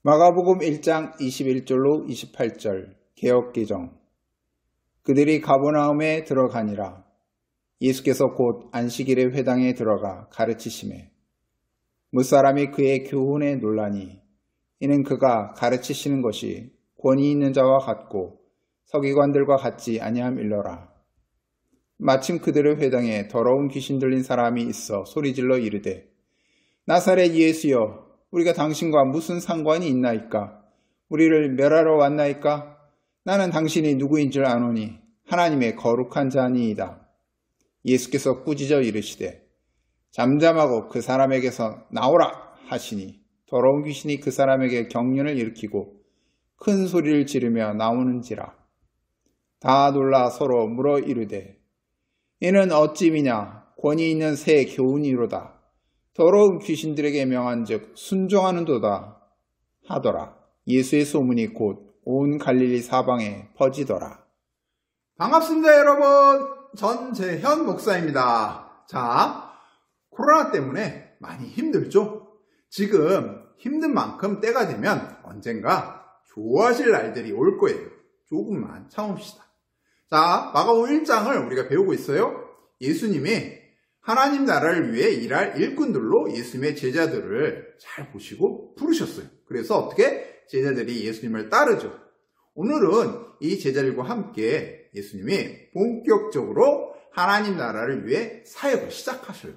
마가복음 1장 21절로 28절 개역개정. 그들이 가버나움에 들어가니라. 예수께서 곧 안식일에 회당에 들어가 가르치시매 무사람이 그의 교훈에 놀라니 이는 그가 가르치시는 것이 권위 있는 자와 같고 서기관들과 같지 아니함일러라. 마침 그들의 회당에 더러운 귀신 들린 사람이 있어 소리질러 이르되 나사렛 예수여, 우리가 당신과 무슨 상관이 있나이까? 우리를 멸하러 왔나이까? 나는 당신이 누구인 줄 아노니 하나님의 거룩한 자니이다. 예수께서 꾸짖어 이르시되 잠잠하고 그 사람에게서 나오라 하시니 더러운 귀신이 그 사람에게 경련을 일으키고 큰 소리를 지르며 나오는지라. 다 놀라 서로 물어 이르되 이는 어찌미냐? 권위 있는 새 교훈이로다. 더러운 귀신들에게 명한즉 순종하는도다 하더라. 예수의 소문이 곧 온 갈릴리 사방에 퍼지더라. 반갑습니다, 여러분. 전재현 목사입니다. 자, 코로나 때문에 많이 힘들죠? 지금 힘든 만큼 때가 되면 언젠가 좋아질 날들이 올 거예요. 조금만 참읍시다. 자, 마가복음 1장을 우리가 배우고 있어요. 예수님이 하나님 나라를 위해 일할 일꾼들로 예수님의 제자들을 잘 보시고 부르셨어요. 그래서 어떻게 제자들이 예수님을 따르죠. 오늘은 이 제자들과 함께 예수님이 본격적으로 하나님 나라를 위해 사역을 시작하셔요.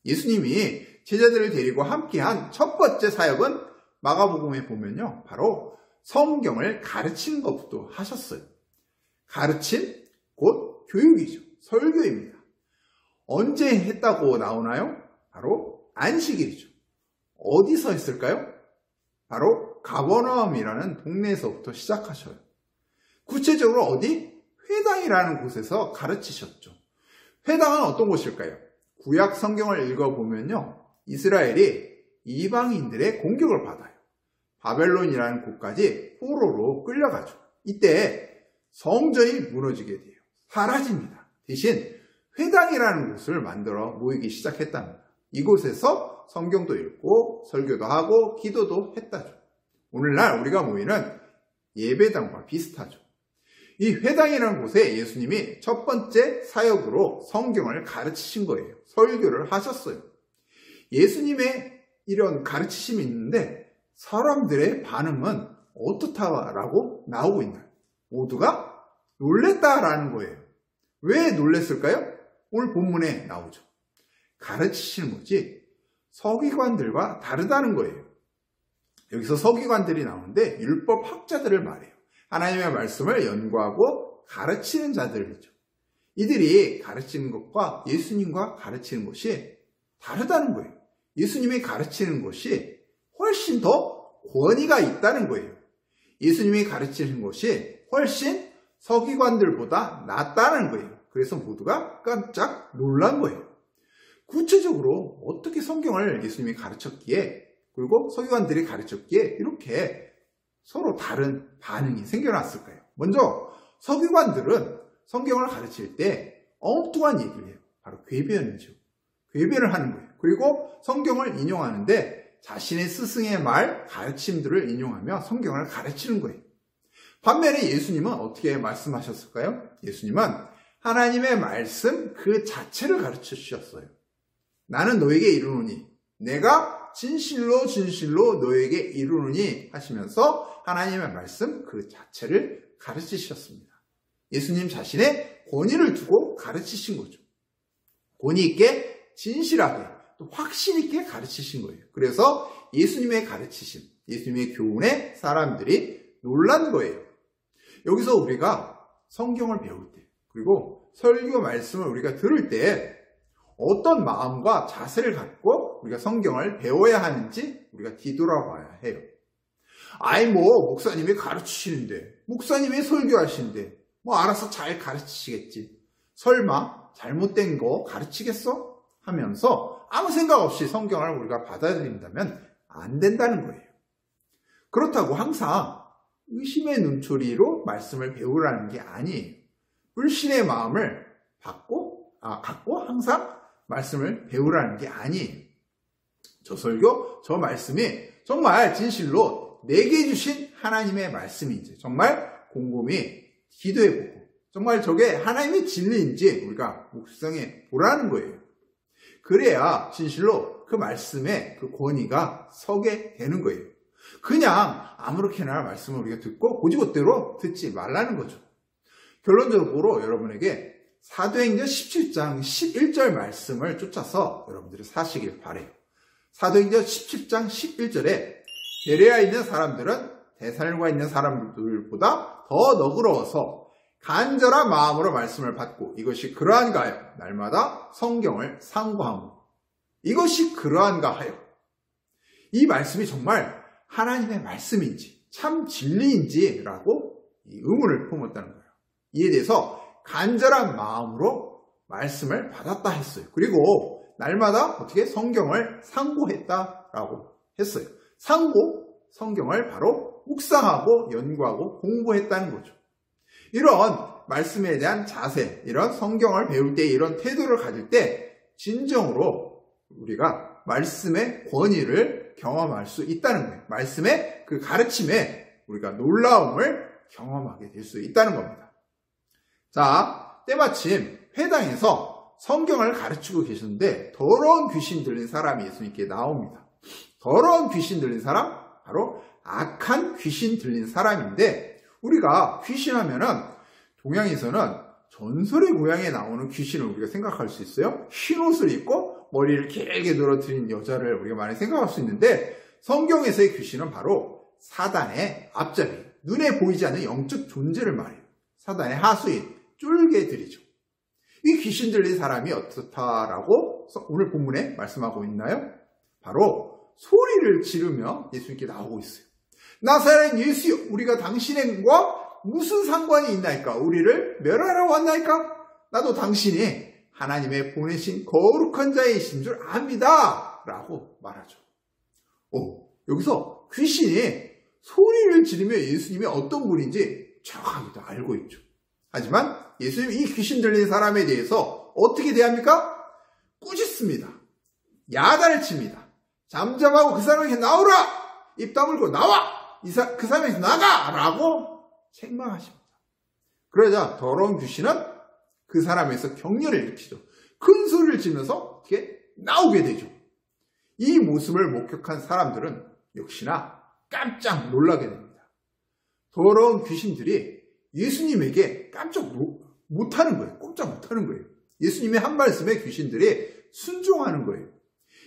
예수님이 제자들을 데리고 함께한 첫 번째 사역은 마가복음에 보면요, 바로 성경을 가르치는 것부터 하셨어요. 가르침 곧 교육이죠. 설교입니다. 언제 했다고 나오나요? 바로 안식일이죠. 어디서 했을까요? 바로 가버나움이라는 동네에서부터 시작하셔요. 구체적으로 어디? 회당이라는 곳에서 가르치셨죠. 회당은 어떤 곳일까요? 구약 성경을 읽어보면요, 이스라엘이 이방인들의 공격을 받아요. 바벨론이라는 곳까지 포로로 끌려가죠. 이때 성전이 무너지게 돼요. 사라집니다. 대신 회당이라는 곳을 만들어 모이기 시작했답니다. 이곳에서 성경도 읽고 설교도 하고 기도도 했다죠. 오늘날 우리가 모이는 예배당과 비슷하죠. 이 회당이라는 곳에 예수님이 첫 번째 사역으로 성경을 가르치신 거예요. 설교를 하셨어요. 예수님의 이런 가르치심이 있는데 사람들의 반응은 어떻다라고 나오고 있나요? 모두가 놀랬다라는 거예요. 왜 놀랬을까요? 오늘 본문에 나오죠. 가르치시는 것이 서기관들과 다르다는 거예요. 여기서 서기관들이 나오는데 율법학자들을 말해요. 하나님의 말씀을 연구하고 가르치는 자들이죠. 이들이 가르치는 것과 예수님과 가르치는 것이 다르다는 거예요. 예수님이 가르치는 것이 훨씬 더 권위가 있다는 거예요. 예수님이 가르치는 것이 훨씬 서기관들보다 낫다는 거예요. 그래서 모두가 깜짝 놀란 거예요. 구체적으로 어떻게 성경을 예수님이 가르쳤기에, 그리고 서기관들이 가르쳤기에 이렇게 서로 다른 반응이 생겨났을까요? 먼저 서기관들은 성경을 가르칠 때 엉뚱한 얘기를 해요. 바로 궤변이죠. 궤변을 하는 거예요. 그리고 성경을 인용하는데 자신의 스승의 말, 가르침들을 인용하며 성경을 가르치는 거예요. 반면에 예수님은 어떻게 말씀하셨을까요? 예수님은 하나님의 말씀 그 자체를 가르쳐 주셨어요. 나는 너에게 이르노니, 내가 진실로 진실로 너에게 이르노니 하시면서 하나님의 말씀 그 자체를 가르치셨습니다. 예수님 자신의 권위를 두고 가르치신 거죠. 권위 있게, 진실하게, 또 확신 있게 가르치신 거예요. 그래서 예수님의 가르치심, 예수님의 교훈에 사람들이 놀란 거예요. 여기서 우리가 성경을 배울 때, 그리고 설교 말씀을 우리가 들을 때 어떤 마음과 자세를 갖고 우리가 성경을 배워야 하는지 우리가 뒤돌아봐야 해요. 목사님이 가르치시는데, 목사님이 설교하시는데 알아서 잘 가르치시겠지. 설마 잘못된 거 가르치겠어? 하면서 아무 생각 없이 성경을 우리가 받아들인다면 안 된다는 거예요. 그렇다고 항상 의심의 눈초리로 말씀을 배우라는 게 아니에요. 불신의 마음을 갖고 항상 말씀을 배우라는 게 아니에요. 저 설교, 저 말씀이 정말 진실로 내게 주신 하나님의 말씀인지 정말 곰곰이 기도해보고 정말 저게 하나님의 진리인지 우리가 묵상해 보라는 거예요. 그래야 진실로 그 말씀에 그 권위가 서게 되는 거예요. 그냥 아무렇게나 말씀을 우리가 듣고 고지고대로 듣지 말라는 거죠. 결론적으로 여러분에게 사도행전 17장 11절 말씀을 쫓아서 여러분들이 사시길 바라요. 사도행전 17장 11절에 베레아에 있는 사람들은 데살로니가에 있는 사람들보다 더 너그러워서 간절한 마음으로 말씀을 받고 이것이 그러한가 하여 날마다 성경을 상고하고 이것이 그러한가 하여 이 말씀이 정말 하나님의 말씀인지 참 진리인지라고 이 의문을 품었다는 거예요. 이에 대해서 간절한 마음으로 말씀을 받았다 했어요. 그리고 날마다 어떻게 성경을 상고했다라고 했어요. 상고, 성경을 바로 묵상하고 연구하고 공부했다는 거죠. 이런 말씀에 대한 자세, 이런 성경을 배울 때 이런 태도를 가질 때 진정으로 우리가 말씀의 권위를 경험할 수 있다는 거예요. 말씀의 그 가르침에 우리가 놀라움을 경험하게 될 수 있다는 겁니다. 자, 때마침 회당에서 성경을 가르치고 계셨는데 더러운 귀신 들린 사람이 예수님께 나옵니다. 더러운 귀신 들린 사람, 바로 악한 귀신 들린 사람인데 우리가 귀신하면은 동양에서는 전설의 고향에 나오는 귀신을 우리가 생각할 수 있어요. 흰 옷을 입고 머리를 길게 늘어뜨린 여자를 우리가 많이 생각할 수 있는데 성경에서의 귀신은 바로 사단의 앞잡이, 눈에 보이지 않는 영적 존재를 말해요. 사단의 하수인, 쫄개들이죠. 이 귀신 들린 사람이 어떻다라고 오늘 본문에 말씀하고 있나요? 바로 소리를 지르며 예수님께 나오고 있어요. 나사렛 예수여, 우리가 당신과 무슨 상관이 있나이까? 우리를 멸하러 왔나이까? 나도 당신이 하나님의 보내신 거룩한 자이신 줄 압니다. 라고 말하죠. 여기서 귀신이 소리를 지르며 예수님이 어떤 분인지 정확하게도 알고 있죠. 하지만 예수님이 이 귀신 들린 사람에 대해서 어떻게 대합니까? 꾸짖습니다. 야단을 칩니다. 잠잠하고 그 사람에게 나오라! 입 다물고 나와! 그 사람에게서 나가! 라고 책망하십니다. 그러자 더러운 귀신은 그 사람에서 격려를 일으키죠. 큰 소리를 지면서 어떻게 나오게 되죠. 이 모습을 목격한 사람들은 역시나 깜짝 놀라게 됩니다. 더러운 귀신들이 예수님에게 깜짝 못하는 거예요. 꼼짝 못하는 거예요. 예수님의 한 말씀에 귀신들이 순종하는 거예요.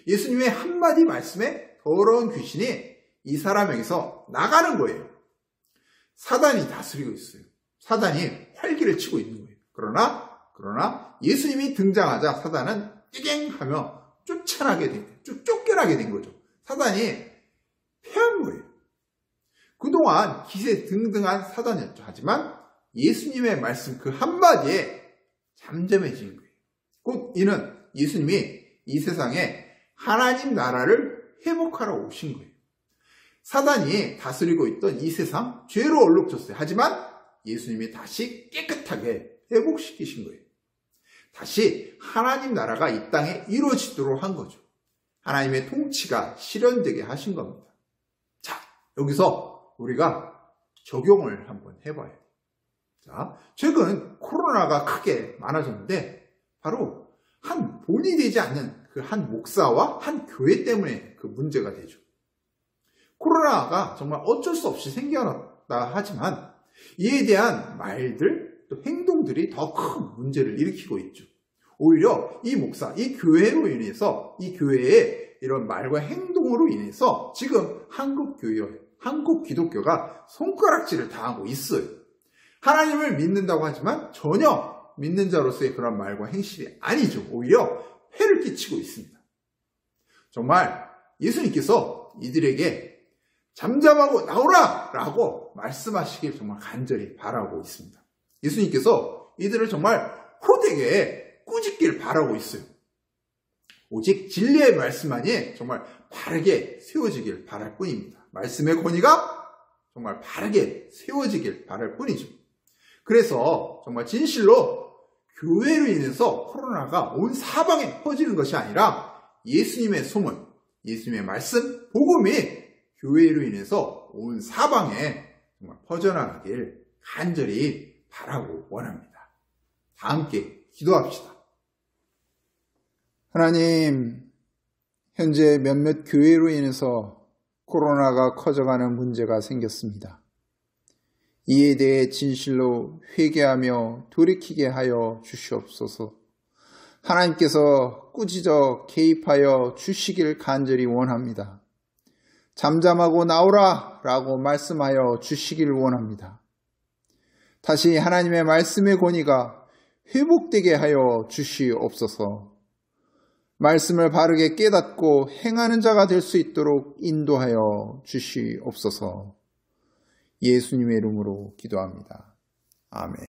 예수님의 한마디 말씀에 더러운 귀신이 이 사람에게서 나가는 거예요. 사단이 다스리고 있어요. 사단이 활기를 치고 있는 거예요. 그러나 예수님이 등장하자 사단은 띠갱하며 쫓겨나게 된 거죠. 사단이 패한 거예요. 그동안 기세등등한 사단이었죠. 하지만 예수님의 말씀 그 한마디에 잠잠해진 거예요. 곧 이는 예수님이 이 세상에 하나님 나라를 회복하러 오신 거예요. 사단이 다스리고 있던 이 세상 죄로 얼룩졌어요. 하지만 예수님이 다시 깨끗하게 회복시키신 거예요. 다시 하나님 나라가 이 땅에 이루어지도록 한 거죠. 하나님의 통치가 실현되게 하신 겁니다. 자, 여기서 우리가 적용을 한번 해봐요. 자, 최근 코로나가 크게 많아졌는데 바로 한 본이 되지 않는 그 한 목사와 한 교회 때문에 그 문제가 되죠. 코로나가 정말 어쩔 수 없이 생겨났다 하지만 이에 대한 말들, 또 행동들이 더 큰 문제를 일으키고 있죠. 오히려 이 목사, 이 교회로 인해서 이 교회의 이런 말과 행동으로 인해서 지금 한국 기독교가 손가락질을 당하고 있어요. 하나님을 믿는다고 하지만 전혀 믿는 자로서의 그런 말과 행실이 아니죠. 오히려 해를 끼치고 있습니다. 정말 예수님께서 이들에게 잠잠하고 나오라! 라고 말씀하시길 정말 간절히 바라고 있습니다. 예수님께서 이들을 정말 호되게 꾸짖길 바라고 있어요. 오직 진리의 말씀만이 정말 바르게 세워지길 바랄 뿐입니다. 말씀의 권위가 정말 바르게 세워지길 바랄 뿐이죠. 그래서 정말 진실로 교회로 인해서 코로나가 온 사방에 퍼지는 것이 아니라 예수님의 소문, 예수님의 말씀, 복음이 교회로 인해서 온 사방에 정말 퍼져나가길 간절히 바라고 원합니다. 다 함께 기도합시다. 하나님, 현재 몇몇 교회로 인해서 코로나가 커져가는 문제가 생겼습니다. 이에 대해 진실로 회개하며 돌이키게 하여 주시옵소서. 하나님께서 꾸짖어 개입하여 주시길 간절히 원합니다. 잠잠하고 나오라 라고 말씀하여 주시길 원합니다. 다시 하나님의 말씀의 권위가 회복되게 하여 주시옵소서. 말씀을 바르게 깨닫고 행하는 자가 될 수 있도록 인도하여 주시옵소서. 예수님의 이름으로 기도합니다. 아멘.